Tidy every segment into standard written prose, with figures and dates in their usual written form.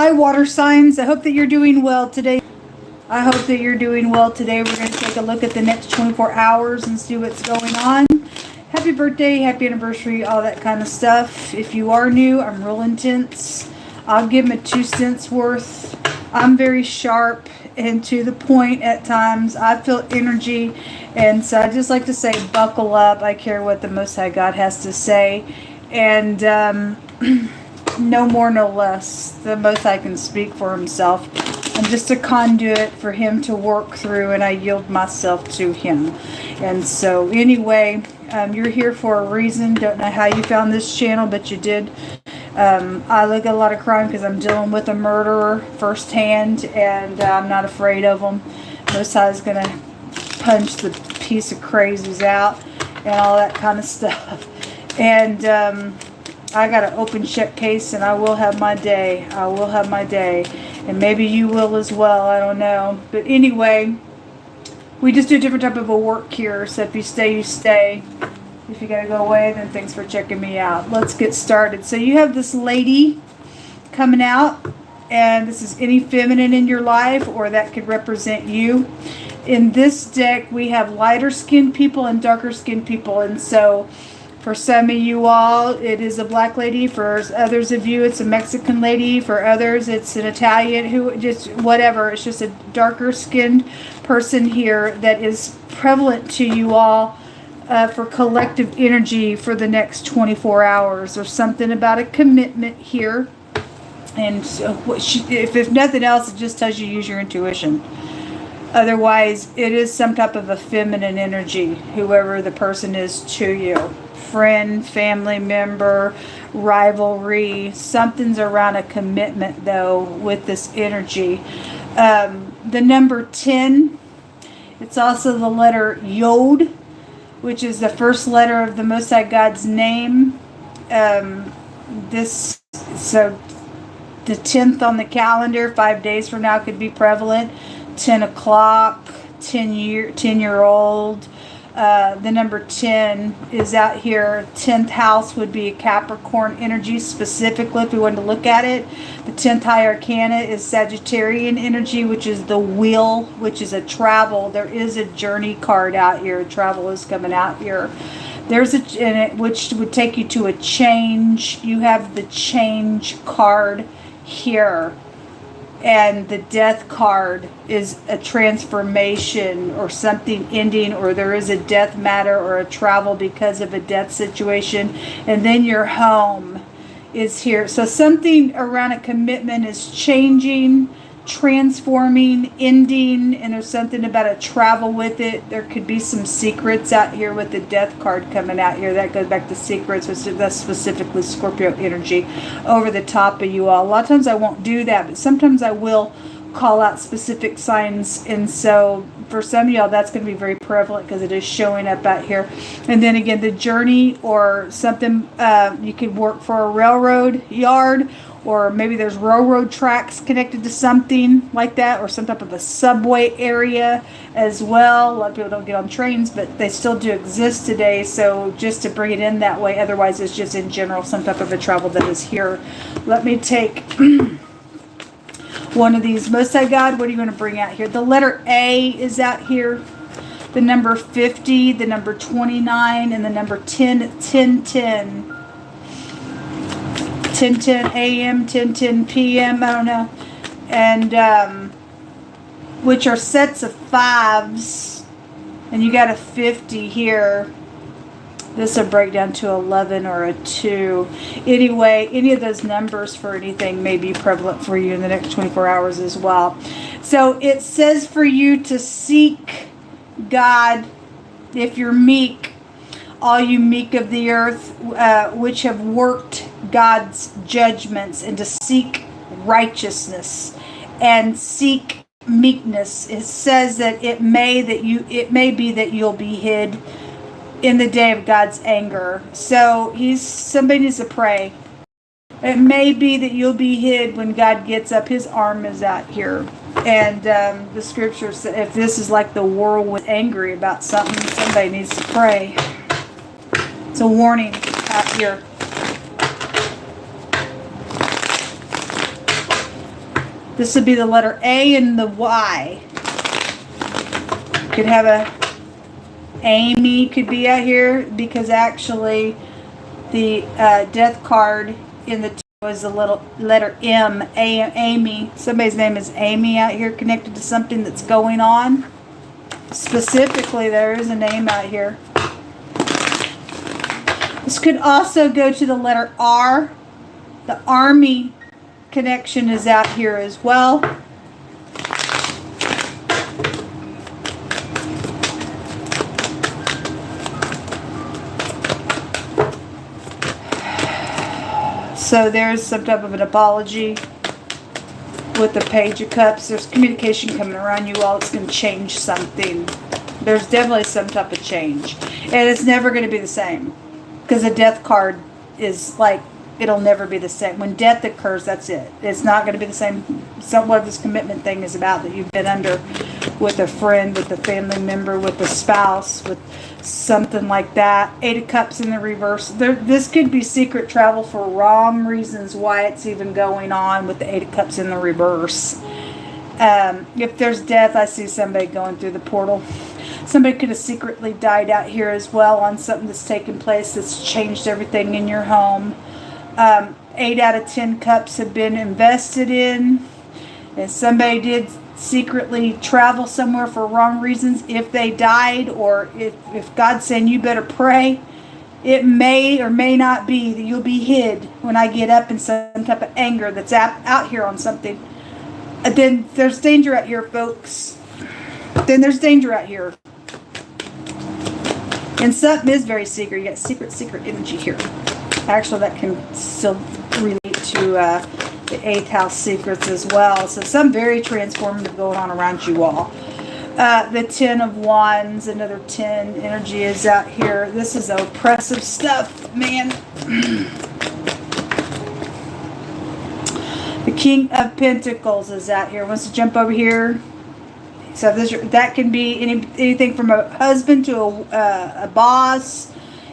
Hi, water signs. I hope that you're doing well today. We're going to take a look at the next 24 hours and see what's going on. Happy birthday, happy anniversary, all that kind of stuff. If you are new, I'm real intense. I'll give them a 2 cents worth. I'm very sharp and to the point at times. I feel energy, and so I just like to say, buckle up. I care what the Most High God has to say, and no more, no less. The Most High can speak for himself. I'm just a conduit for him to work through, and I yield myself to him. And so anyway, you're here for a reason. Don't know how you found this channel, but you did. I look at a lot of crime because I'm dealing with a murderer firsthand, and I'm not afraid of them. Most High is going to punch the piece of crazies out and all that kind of stuff. And I got an open check case, and I will have my day. I will have my day. And maybe you will as well. I don't know. But anyway, we just do a different type of a work here. So if you stay, you stay. If you got to go away, then thanks for checking me out. Let's get started. So you have this lady coming out. And this is any feminine in your life, or that could represent you. In this deck, we have lighter skinned people and darker skinned people. And so for some of you all, it is a black lady. For others of you, it's a Mexican lady. For others, it's an Italian, who just whatever. It's just a darker skinned person here that is prevalent to you all for collective energy for the next 24 hours. There's something about a commitment here. And so if nothing else, it just tells you to use your intuition. Otherwise, it is some type of a feminine energy, whoever the person is to you. Friend, family member, rivalry. Something's around a commitment, though, with this energy. The number 10, it's also the letter Yod, which is the first letter of the Most High God's name. So the 10th on the calendar, 5 days from now, could be prevalent. 10 o'clock, 10-year-old. The number 10 is out here. 10th house would be a Capricorn energy specifically if we wanted to look at it. The 10th high arcana is Sagittarian energy, which is the wheel, which is a travel. There is a journey card out here. Travel is coming out here. There's which would take you to a change. You have the change card here. And the death card is a transformation or something ending, or there is a death matter or a travel because of a death situation. And then your home is here. So something around a commitment is changing, transforming, ending, and there's something about a travel with it. There could be some secrets out here with the death card coming out here. That goes back to secrets, that's specifically Scorpio energy over the top of you all. A lot of times I won't do that, but sometimes I will call out specific signs. And so for some of y'all, that's going to be very prevalent because it is showing up out here. And then again, the journey or something, you could work for a railroad yard, or maybe there's railroad tracks connected to something like that, or some type of a subway area as well. A lot of people don't get on trains, but they still do exist today. So just to bring it in that way, otherwise it's just in general some type of a travel that is here. Let me take one of these. Most High God, what are you going to bring out here? The letter A is out here. The number 50, the number 29, and the number 1010. 10:10 a.m., 10:10 p.m., I don't know. And which are sets of 5s. And you got a 50 here. This will break down to 11 or a 2. Anyway, any of those numbers for anything may be prevalent for you in the next 24 hours as well. So it says for you to seek God if you're meek. All you meek of the earth, which have worked God's judgments, and to seek righteousness and seek meekness. It says that it may be that you'll be hid in the day of God's anger. So somebody needs to pray. It may be that you'll be hid when God gets up. His arm is out here. And the scripture says, if this is like the whirlwind, angry about something, somebody needs to pray. It's a warning out here. This would be the letter A and the Y. Could have a Amy could be out here, because actually the death card in the was the little letter M. Amy. Somebody's name is Amy out here, connected to something that's going on. Specifically, there is a name out here. This could also go to the letter R. The Army connection is out here as well. So there's some type of an apology with the Page of Cups. There's communication coming around you all. It's going to change something. There's definitely some type of change. And it's never going to be the same. Because the Death card is like, it'll never be the same. When death occurs, that's it. It's not going to be the same. What this commitment thing is about that you've been under with a friend, with a family member, with a spouse, with something like that. 8 of Cups in the reverse. This could be secret travel for wrong reasons why it's even going on with the 8 of Cups in the reverse. If there's death, I see somebody going through the portal. Somebody could have secretly died out here as well on something that's taken place that's changed everything in your home. 8 out of 10 cups have been invested in. And somebody did secretly travel somewhere for wrong reasons. If they died, or if God's saying you better pray, it may or may not be that you'll be hid when I get up in some type of anger that's out here on something. Then there's danger out here, folks. Then there's danger out here. And something is very secret. You got secret energy here. Actually, that can still relate to the 8th house secrets as well. So some very transformative going on around you all. The 10 of Wands, another 10 energy is out here. This is oppressive stuff, man. The King of Pentacles is out here. Wants to jump over here. So that can be anything from a husband to a boss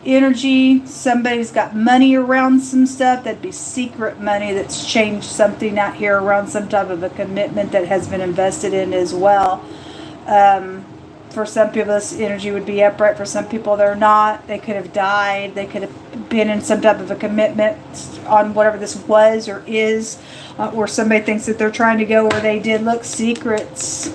energy. Somebody's got money around some stuff. That'd be secret money that's changed something out here around some type of a commitment that has been invested in as well. For some people, this energy would be upright. For some people, they're not. They could have died. They could have been in some type of a commitment on whatever this was or is. Or somebody thinks that they're trying to go where they did. Look, secrets.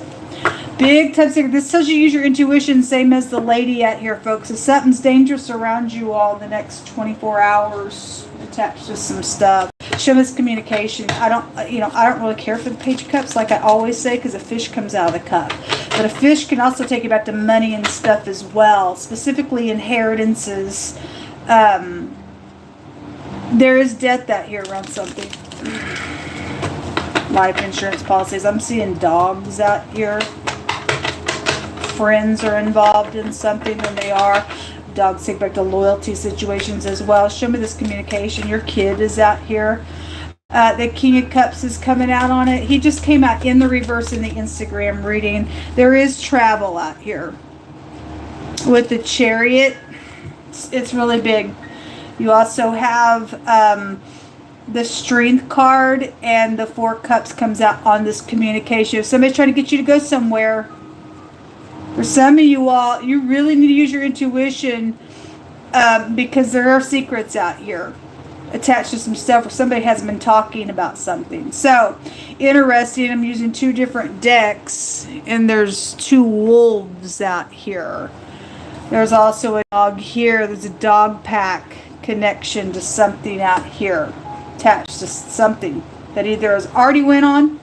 Big time secret. This tells you use your intuition, same as the lady out here, folks. If something's dangerous around you all in the next 24 hours, attached to some stuff. Show us communication. I don't really care for the Page of Cups, like I always say, because a fish comes out of the cup. But a fish can also take you back to money and stuff as well, specifically inheritances. There is death out here around something. Life insurance policies. I'm seeing dogs out here. Friends are involved in something, and they are. Dogs take back to loyalty situations as well. Show me this communication. Your kid is out here. The King of Cups is coming out on it. He just came out in the reverse in the Instagram reading. There is travel out here. With the Chariot, it's really big. You also have the Strength card, and the 4 Cups comes out on this communication. If somebody's trying to get you to go somewhere, for some of you all, you really need to use your intuition, because there are secrets out here attached to some stuff where somebody has been talking about something. So, interesting. I'm using 2 different decks, and there's 2 wolves out here. There's also a dog here. There's a dog pack connection to something out here, attached to something that either has already went on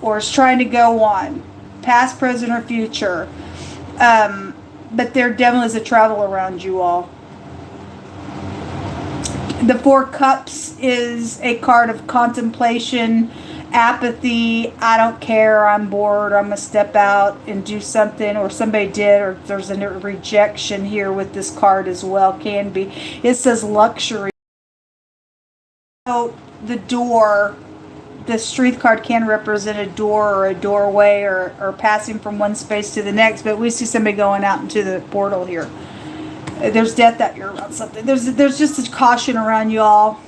or is trying to go on. Past, present, or future. But there definitely is a travel around you all. The 4 Cups is a card of contemplation, apathy. I don't care. I'm bored. I'm going to step out and do something. Or somebody did. Or there's a rejection here with this card as well. Can be. It says luxury. So the door. The Strength card can represent a door or a doorway or passing from one space to the next, but we see somebody going out into the portal here. There's death out here around something. There's just a caution around you all.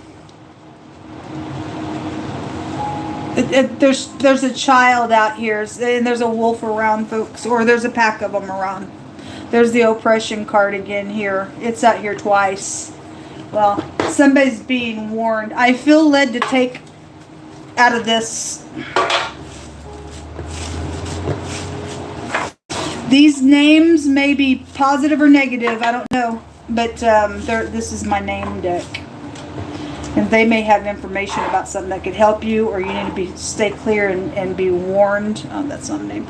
There's a child out here, and there's a wolf around, folks, or there's a pack of them around. There's the oppression card again here. It's out here twice. Well, somebody's being warned. I feel led to take out of this. These names may be positive or negative. I don't know. But this is my name deck. And they may have information about something that could help you, or you need to stay clear and be warned. Oh, that's not a name.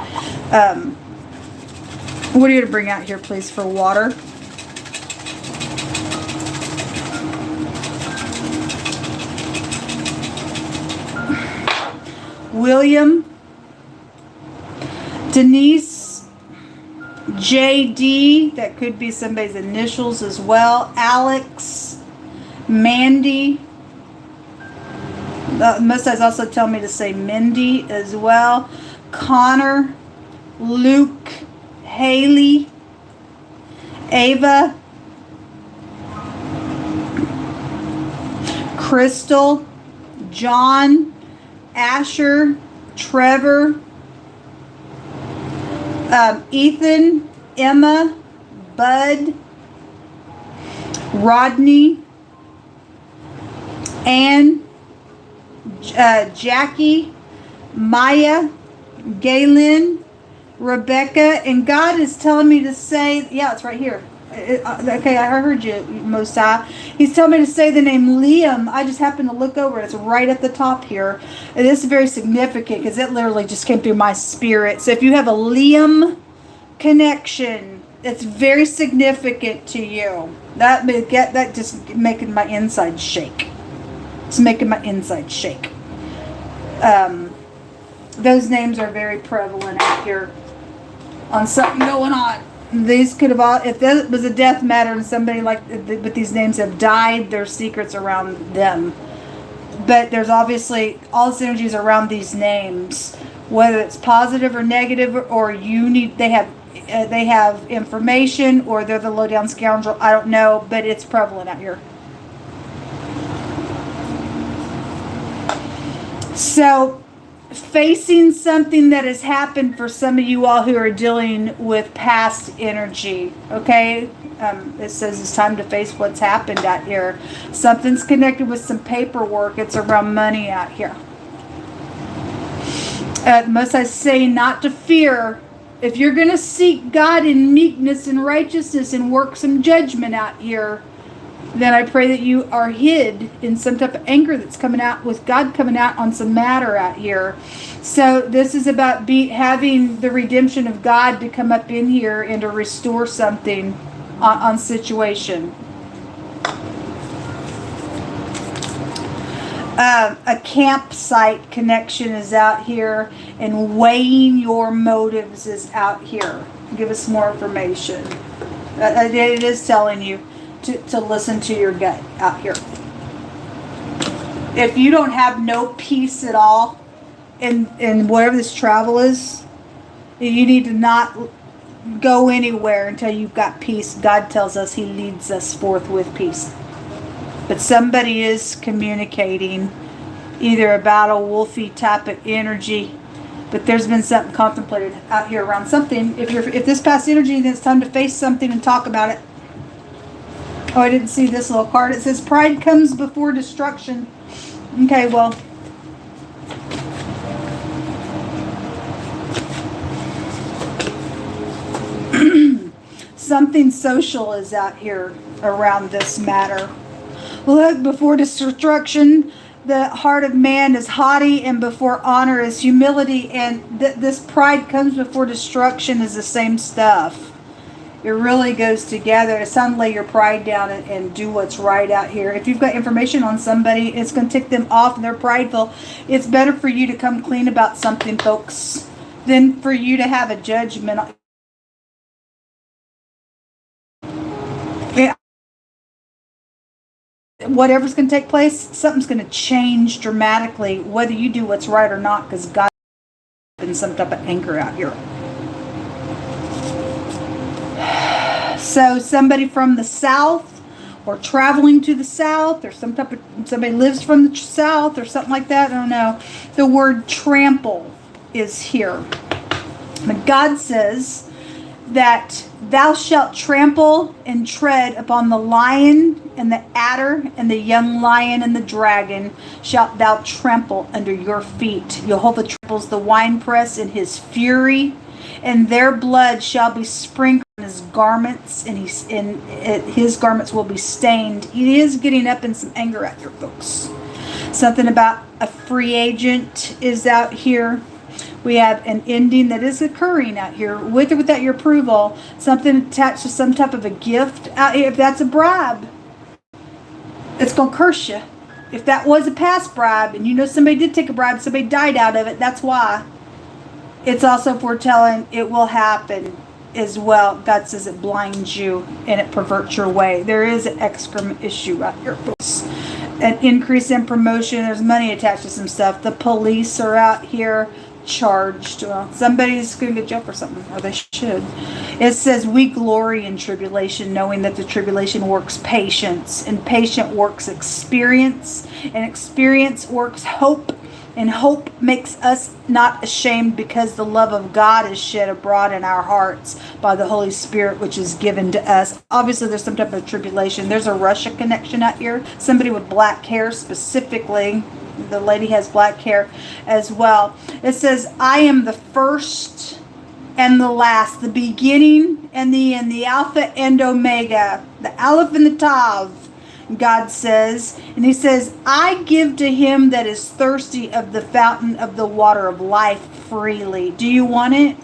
What are you going to bring out here, please, for water? William, Denise, JD, that could be somebody's initials as well, Alex, Mandy, most guys also tell me to say Mindy as well, Connor, Luke, Haley, Ava, Crystal, John, Asher, Trevor, Ethan, Emma, Bud, Rodney, Ann, Jackie, Maya, Galen, Rebecca, and God is telling me to say, yeah, it's right here. Okay, I heard you, Most High. He's telling me to say the name Liam. I just happened to look over. It's right at the top here. It is very significant because it literally just came through my spirit. So if you have a Liam connection, it's very significant to you. That just making my inside shake. It's making my inside shake. Those names are very prevalent out here on something going on. These could have all, if there was a death matter and somebody but these names have died, there's secrets around them. But there's obviously all this energy is around these names, whether it's positive or negative, or they have information, or they're the low down scoundrel. I don't know, but it's prevalent out here. So, facing something that has happened for some of you all who are dealing with past energy, okay? It says it's time to face what's happened out here. Something's connected with some paperwork. It's around money out here. Most I say not to fear. If you're going to seek God in meekness and righteousness and work some judgment out here, then I pray that you are hid in some type of anger that's coming out, with God coming out on some matter out here. So this is about having the redemption of God to come up in here and to restore something on situation. A campsite connection is out here, and weighing your motives is out here. Give us more information. It is telling you to listen to your gut out here. If you don't have no peace at all in whatever this travel is, you need to not go anywhere until you've got peace. God tells us He leads us forth with peace. But somebody is communicating either about a wolfy type of energy, but there's been something contemplated out here around something. If this past energy, then it's time to face something and talk about it. Oh, I didn't see this little card. It says pride comes before destruction. Okay, well, something social is out here around this matter. Look, before destruction, the heart of man is haughty, and before honor is humility. And this pride comes before destruction is the same stuff. It really goes together. It's time to lay your pride down and do what's right out here. If you've got information on somebody, it's going to tick them off and they're prideful. It's better for you to come clean about something, folks, than for you to have a judgment. Whatever's going to take place, something's going to change dramatically, whether you do what's right or not, because God is in some type of anchor out here. So somebody from the south or traveling to the south, or somebody lives from the south or something like that. I don't know. The word trample is here. But God says that thou shalt trample and tread upon the lion and the adder and the young lion and the dragon shalt thou trample under your feet. Jehovah tramples the winepress in his fury, and their blood shall be sprinkled on his garments, and his garments will be stained. He is getting up in some anger out here, folks. Something about a free agent is out here. We have an ending that is occurring out here, with or without your approval. Something attached to some type of a gift out here. If that's a bribe, it's going to curse you. If that was a past bribe, and you know somebody did take a bribe, somebody died out of it, that's why. It's also foretelling it will happen as well. God says it blinds you and it perverts your way. There is an excrement issue out here, folks. An increase in promotion. There's money attached to some stuff. The police are out here charged. Well, somebody's going to get jailed for something, or they should. It says we glory in tribulation, knowing that the tribulation works patience, and patient works experience, and experience works hope, and hope makes us not ashamed, because the love of God is shed abroad in our hearts by the Holy Spirit, which is given to us. Obviously, there's some type of tribulation. There's a Russia connection out here. Somebody with black hair specifically. The lady has black hair as well. It says, I am the first and the last, the beginning and the end, the Alpha and Omega, the Aleph and the Tav, God says. And he says, I give to him that is thirsty of the fountain of the water of life freely. Do you want it?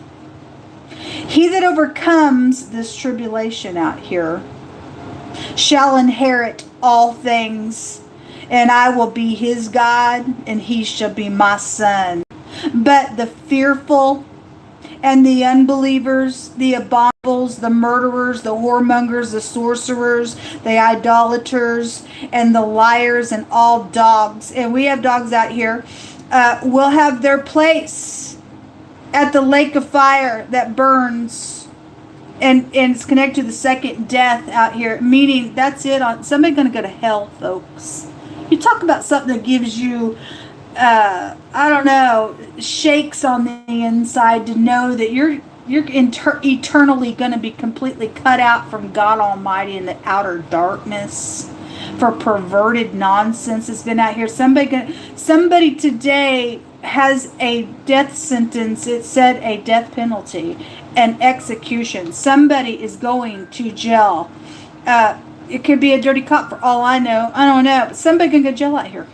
He that overcomes this tribulation out here shall inherit all things, and I will be his God, and he shall be my son. But the fearful and the unbelievers, the abominables, the murderers, the whoremongers, the sorcerers, the idolaters, and the liars, and all dogs, and we have dogs out here, will have their place at the lake of fire that burns. And it's connected to the second death out here, meaning that's it. Somebody going to go to hell, folks. You talk about something that gives you, I don't know, shakes on the inside to know that you're eternally going to be completely cut out from God Almighty in the outer darkness for perverted nonsense that's been out here. Somebody today has a death sentence. It said a death penalty, an execution. Somebody is going to jail. It could be a dirty cop for all I know. I don't know. But somebody can go to jail out here.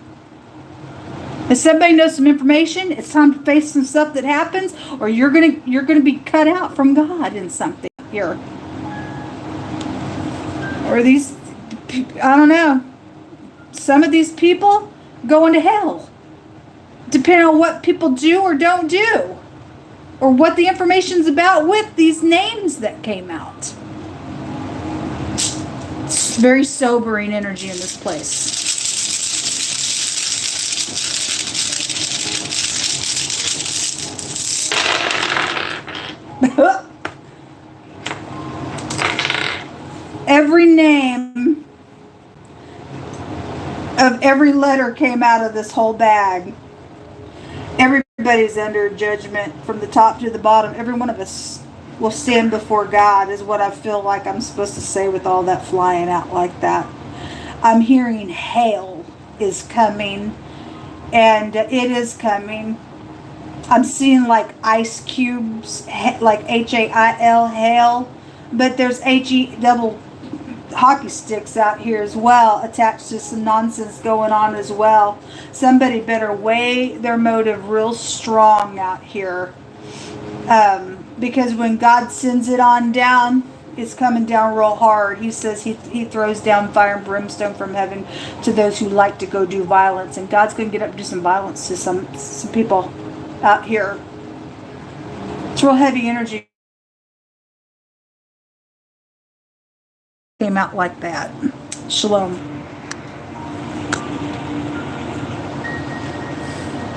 If somebody knows some information, it's time to face some stuff that happens, or you're gonna be cut out from God in something here. Or these, I don't know. Some of these people going to hell, depending on what people do or don't do, or what the information's about with these names that came out. It's very sobering energy in this place. Every name of every letter came out of this whole bag. Everybody's under judgment from the top to the bottom. Every one of us will stand before God, is what I feel like I'm supposed to say with all that flying out like that. I'm hearing hail is coming, and it is coming. I'm seeing like ice cubes, like HAIL, hail, but there's HE double hockey sticks out here as well, attached to some nonsense going on as well. Somebody better weigh their motive real strong out here, because when God sends it on down, it's coming down real hard. He says he throws down fire and brimstone from heaven to those who like to go do violence, and God's going to get up and do some violence to some people out here. It's real heavy energy. Came out like that. Shalom.